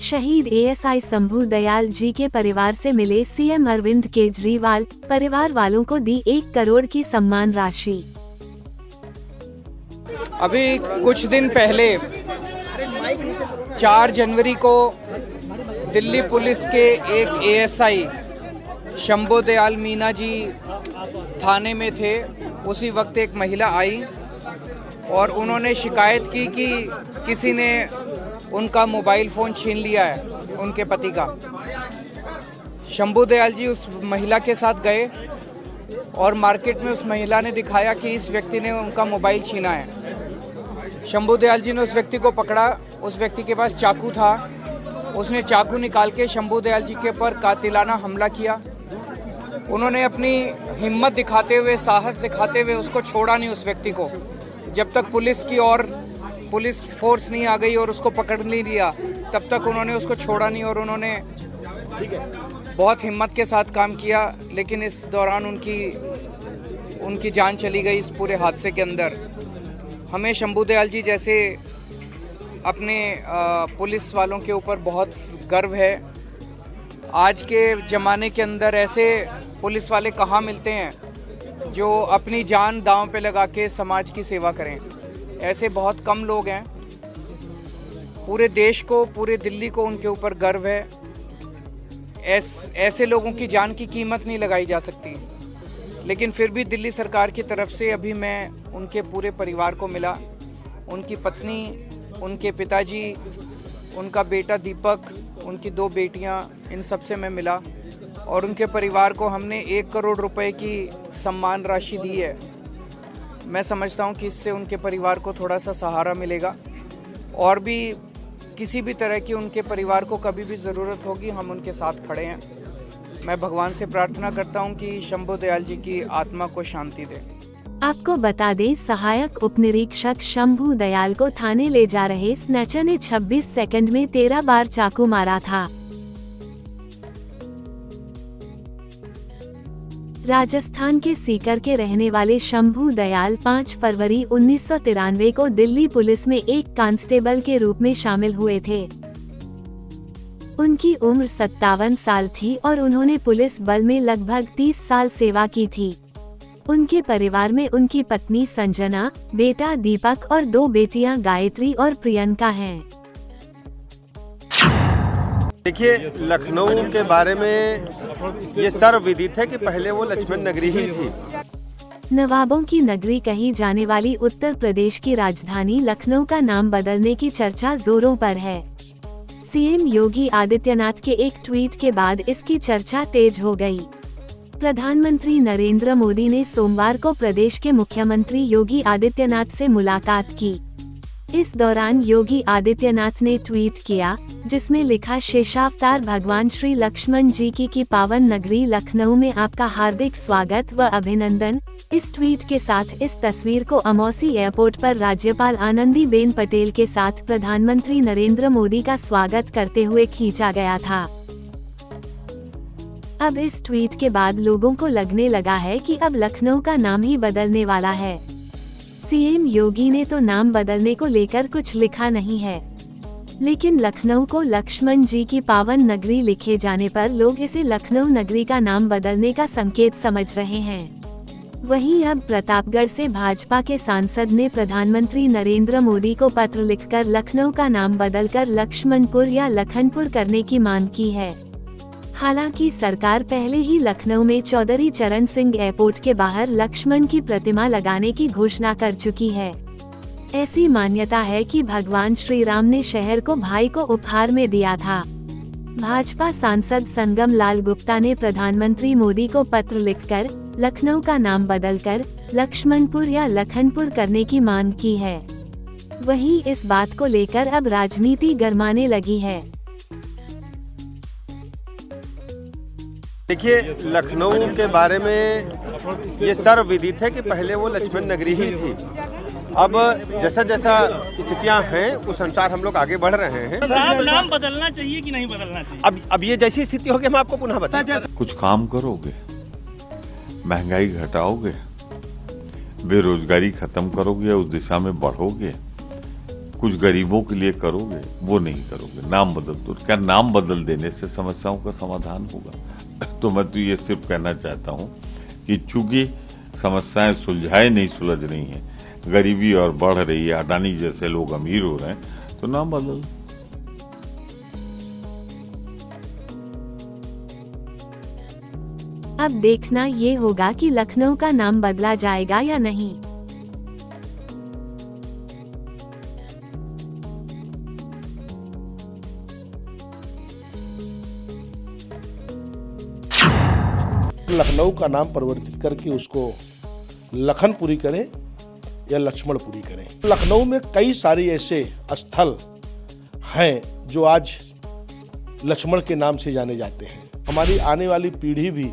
शहीद एएसआई शंभू दयाल जी के परिवार से मिले सीएम अरविंद केजरीवाल, परिवार वालों को दी 1 करोड़ की सम्मान राशि। अभी कुछ दिन पहले 4 जनवरी को दिल्ली पुलिस के एक एएसआई शंभू दयाल मीना जी थाने में थे। उसी वक्त एक महिला आई और उन्होंने शिकायत की कि किसी ने उनका मोबाइल फ़ोन छीन लिया है, उनके पति का। शंभू दयाल जी उस महिला के साथ गए और मार्केट में उस महिला ने दिखाया कि इस व्यक्ति ने उनका मोबाइल छीना है। शंभू दयाल जी ने उस व्यक्ति को पकड़ा। उस व्यक्ति के पास चाकू था। उसने चाकू निकाल के शंभू दयाल जी के ऊपर कातिलाना हमला किया। उन्होंने अपनी हिम्मत दिखाते हुए, साहस दिखाते हुए उसको छोड़ा नहीं, उस व्यक्ति को, जब तक पुलिस फोर्स नहीं आ गई और उसको पकड़ नहीं लिया, तब तक उन्होंने उसको छोड़ा नहीं। और उन्होंने बहुत हिम्मत के साथ काम किया, लेकिन इस दौरान उनकी जान चली गई इस पूरे हादसे के अंदर। हमें शंभू दयाल जी जैसे अपने पुलिस वालों के ऊपर बहुत गर्व है। आज के ज़माने के अंदर ऐसे पुलिस वाले कहाँ मिलते हैं जो अपनी जान दांव पे लगा के समाज की सेवा करें। ऐसे बहुत कम लोग हैं। पूरे देश को, पूरे दिल्ली को उनके ऊपर गर्व है। ऐसे लोगों की जान की कीमत नहीं लगाई जा सकती। लेकिन फिर भी दिल्ली सरकार की तरफ से अभी मैं उनके पूरे परिवार को मिला, उनकी पत्नी, उनके पिताजी, उनका बेटा दीपक, उनकी 2 बेटियां, इन सब से मैं मिला और उनके परिवार को हमने 1 करोड़ रुपए की सम्मान राशि दी है। मैं समझता हूं कि इससे उनके परिवार को थोड़ा सा सहारा मिलेगा और भी किसी भी तरह की उनके परिवार को कभी भी ज़रूरत होगी, हम उनके साथ खड़े हैं। मैं भगवान से प्रार्थना करता हूं कि शंभू दयाल जी की आत्मा को शांति दे। आपको बता दें, सहायक उपनिरीक्षक शंभू दयाल को थाने ले जा रहे स्नैचर ने 26 सेकंड में 13 बार चाकू मारा था। राजस्थान के सीकर के रहने वाले शंभू दयाल 5 फरवरी 1993 को दिल्ली पुलिस में एक कांस्टेबल के रूप में शामिल हुए थे। उनकी उम्र 57 साल थी और उन्होंने पुलिस बल में लगभग 30 साल सेवा की थी। उनके परिवार में उनकी पत्नी संजना, बेटा दीपक और 2 बेटियां गायत्री और प्रियंका हैं। देखिए, लखनऊ के बारे में ये सर्वविदित है कि पहले वो लक्ष्मण नगरी ही थी। नवाबों की नगरी कही जाने वाली उत्तर प्रदेश की राजधानी लखनऊ का नाम बदलने की चर्चा जोरों पर है। सीएम योगी आदित्यनाथ के एक ट्वीट के बाद इसकी चर्चा तेज हो गई। प्रधानमंत्री नरेंद्र मोदी ने सोमवार को प्रदेश के मुख्यमंत्री योगी आदित्यनाथ से मुलाकात की। इस दौरान योगी आदित्यनाथ ने ट्वीट किया, जिसमें लिखा, शेषावतार भगवान श्री लक्ष्मण जी की पावन नगरी लखनऊ में आपका हार्दिक स्वागत व अभिनंदन। इस ट्वीट के साथ इस तस्वीर को अमौसी एयरपोर्ट पर राज्यपाल आनंदीबेन पटेल के साथ प्रधानमंत्री नरेंद्र मोदी का स्वागत करते हुए खींचा गया था। अब इस ट्वीट के बाद लोगों को लगने लगा है कि अब लखनऊ का नाम ही बदलने वाला है। सीएम योगी ने तो नाम बदलने को लेकर कुछ लिखा नहीं है, लेकिन लखनऊ को लक्ष्मण जी की पावन नगरी लिखे जाने पर लोग इसे लखनऊ नगरी का नाम बदलने का संकेत समझ रहे हैं। वहीं अब प्रतापगढ़ से भाजपा के सांसद ने प्रधानमंत्री नरेंद्र मोदी को पत्र लिखकर लखनऊ का नाम बदलकर लक्ष्मणपुर या लखनपुर करने की मांग की है। हालांकि सरकार पहले ही लखनऊ में चौधरी चरण सिंह एयरपोर्ट के बाहर लक्ष्मण की प्रतिमा लगाने की घोषणा कर चुकी है। ऐसी मान्यता है कि भगवान श्री राम ने शहर को भाई को उपहार में दिया था। भाजपा सांसद संगम लाल गुप्ता ने प्रधानमंत्री मोदी को पत्र लिखकर लखनऊ का नाम बदलकर लक्ष्मणपुर या लखनपुर करने की मांग की है। वहीं इस बात को लेकर अब राजनीति गरमाने लगी है। देखिए, लखनऊ के बारे में ये सर्वविदित है कि पहले वो लक्ष्मण नगरी ही थी। अब जैसा जैसा स्थितियां हैं उस अनुसार हम लोग आगे बढ़ रहे हैं। नाम बदलना चाहिए कि नहीं बदलना चाहिए? अब ये जैसी स्थिति होगी हम आपको पुनः बताएंगे। कुछ काम करोगे, महंगाई घटाओगे, बेरोजगारी खत्म करोगे, उस दिशा में बढ़ोगे, कुछ गरीबों के लिए करोगे, वो नहीं करोगे, नाम बदल दो। क्या नाम बदल देने से समस्याओं का समाधान होगा? तो मैं तो ये सिर्फ कहना चाहता हूँ कि चूंकि समस्याएं सुलझाए नहीं सुलझ रही हैं, गरीबी और बढ़ रही है, अडानी जैसे लोग अमीर हो रहे हैं, तो नाम बदल। अब देखना ये होगा कि लखनऊ का नाम बदला जाएगा या नहीं। लखनऊ का नाम परिवर्तित करके उसको लखनपुरी करें या लक्ष्मणपुरी करें। लखनऊ में कई सारे ऐसे स्थल हैं जो आज लक्ष्मण के नाम से जाने जाते हैं। हमारी आने वाली पीढ़ी भी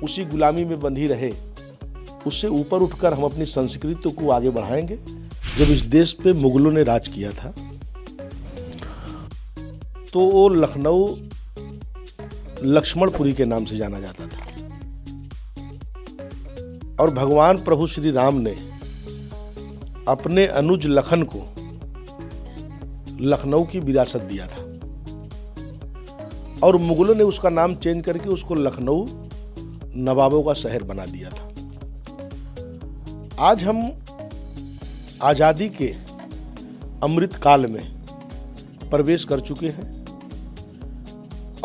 उसी गुलामी में बंधी रहे, उससे ऊपर उठकर हम अपनी संस्कृति को आगे बढ़ाएंगे। जब इस देश पे मुगलों ने राज किया था तो वो लखनऊ लक्ष्मणपुरी के नाम से जाना जाता था, और भगवान प्रभु श्री राम ने अपने अनुज लखन को लखनऊ की विरासत दिया था, और मुगलों ने उसका नाम चेंज करके उसको लखनऊ नवाबों का शहर बना दिया था। आज हम आजादी के अमृत काल में प्रवेश कर चुके हैं,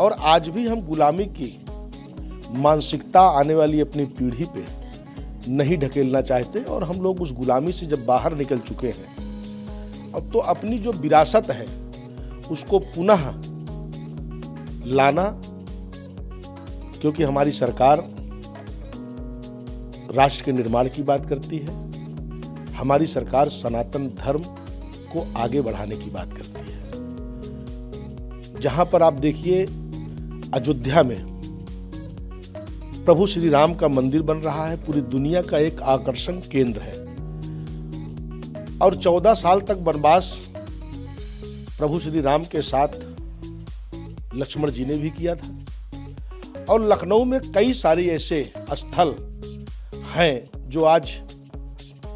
और आज भी हम गुलामी की मानसिकता आने वाली अपनी पीढ़ी पे नहीं ढकेलना चाहते, और हम लोग उस गुलामी से जब बाहर निकल चुके हैं, अब तो अपनी जो विरासत है उसको पुनः लाना, क्योंकि हमारी सरकार राष्ट्र के निर्माण की बात करती है, हमारी सरकार सनातन धर्म को आगे बढ़ाने की बात करती है। जहां पर आप देखिए अयोध्या में प्रभु श्री राम का मंदिर बन रहा है, पूरी दुनिया का एक आकर्षण केंद्र है, और 14 साल तक वनवास प्रभु श्री राम के साथ लक्ष्मण जी ने भी किया था। और लखनऊ में कई सारे ऐसे स्थल हैं जो आज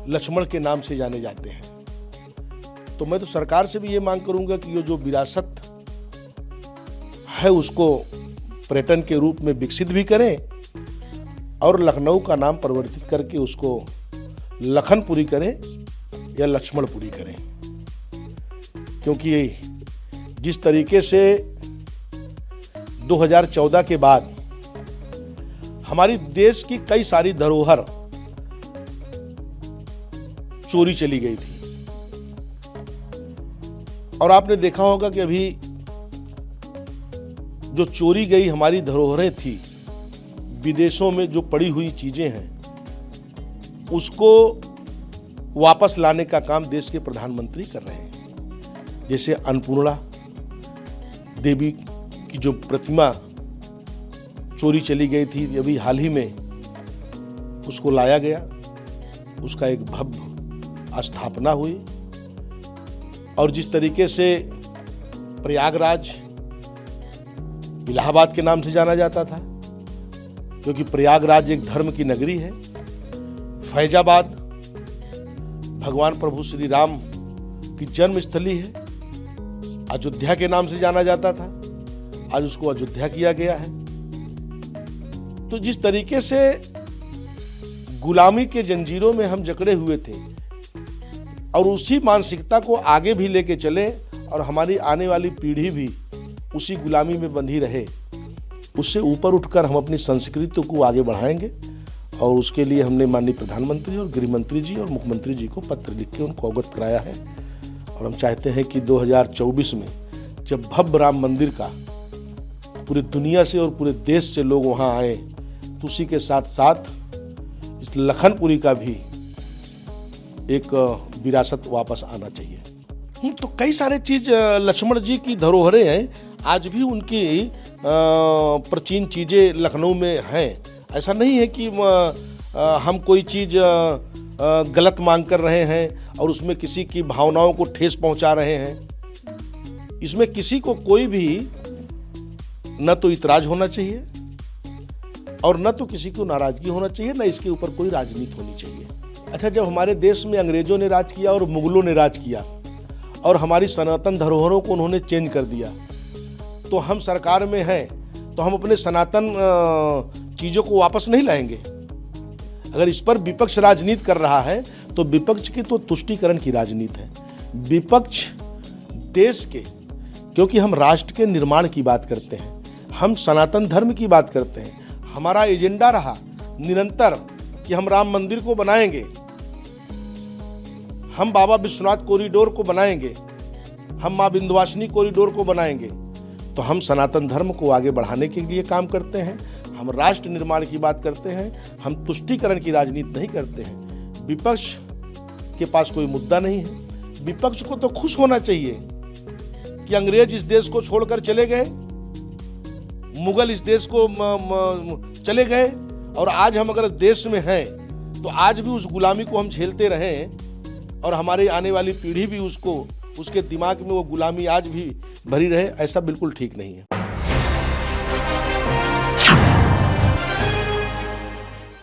लक्ष्मण के नाम से जाने जाते हैं। तो मैं तो सरकार से भी ये मांग करूंगा कि ये जो विरासत है उसको पर्यटन के रूप में विकसित भी करें, और लखनऊ का नाम परिवर्तित करके उसको लखनपुरी करें या लक्ष्मणपुरी करें। क्योंकि जिस तरीके से 2014 के बाद हमारी देश की कई सारी धरोहर चोरी चली गई थी, और आपने देखा होगा कि अभी जो चोरी गई हमारी धरोहरें थी, विदेशों में जो पड़ी हुई चीजें हैं, उसको वापस लाने का काम देश के प्रधानमंत्री कर रहे हैं। जैसे अन्नपूर्णा देवी की जो प्रतिमा चोरी चली गई थी, अभी हाल ही में उसको लाया गया, उसका एक भव्य स्थापना हुई। और जिस तरीके से प्रयागराज इलाहाबाद के नाम से जाना जाता था, क्योंकि प्रयागराज एक धर्म की नगरी है, फैजाबाद भगवान प्रभु श्री राम की जन्मस्थली है, अयोध्या के नाम से जाना जाता था, आज उसको अयोध्या किया गया है। तो जिस तरीके से गुलामी के जंजीरों में हम जकड़े हुए थे, और उसी मानसिकता को आगे भी लेके चले, और हमारी आने वाली पीढ़ी भी उसी गुलामी में बंधी रहे, उससे ऊपर उठकर हम अपनी संस्कृति को आगे बढ़ाएंगे। और उसके लिए हमने माननीय प्रधानमंत्री और गृह मंत्री जी और मुख्यमंत्री जी को पत्र लिख के उनको अवगत कराया है, और हम चाहते हैं कि 2024 में जब भव्य राम मंदिर का पूरी दुनिया से और पूरे देश से लोग वहाँ आए, तो उसी के साथ साथ इस लखनपुरी का भी एक विरासत वापस आना चाहिए। तो कई सारे चीज लक्ष्मण जी की धरोहरें हैं, आज भी उनकी प्राचीन चीजें लखनऊ में हैं। ऐसा नहीं है कि हम कोई चीज गलत मांग कर रहे हैं और उसमें किसी की भावनाओं को ठेस पहुंचा रहे हैं। इसमें किसी को कोई भी न तो इतराज होना चाहिए और न तो किसी को नाराजगी होना चाहिए, न इसके ऊपर कोई राजनीति होनी चाहिए। अच्छा, जब हमारे देश में अंग्रेजों ने राज किया और मुगलों ने राज किया, और हमारी सनातन धरोहरों को उन्होंने चेंज कर दिया। तो हम सरकार में हैं तो हम अपने सनातन चीज़ों को वापस नहीं लाएंगे। अगर इस पर विपक्ष राजनीति कर रहा है तो विपक्ष की तो तुष्टीकरण की राजनीति है। विपक्ष देश के, क्योंकि हम राष्ट्र के निर्माण की बात करते हैं, हम सनातन धर्म की बात करते हैं, हमारा एजेंडा रहा निरंतर कि हम राम मंदिर को बनाएंगे, हम बाबा विश्वनाथ कॉरिडोर को बनाएंगे, हम माँ विंध्यवासिनी कॉरिडोर को बनाएंगे। तो हम सनातन धर्म को आगे बढ़ाने के लिए काम करते हैं, हम राष्ट्र निर्माण की बात करते हैं, हम तुष्टीकरण की राजनीति नहीं करते हैं। विपक्ष के पास कोई मुद्दा नहीं है। विपक्ष को तो खुश होना चाहिए कि अंग्रेज इस देश को छोड़कर चले गए, मुगल इस देश को चले गए, और आज हम अगर देश में हैं तो आज भी उस गुलामी को हम झेलते रहें और हमारी आने वाली पीढ़ी भी उसके दिमाग में वो गुलामी आज भी भरी रहे, ऐसा बिल्कुल ठीक नहीं है।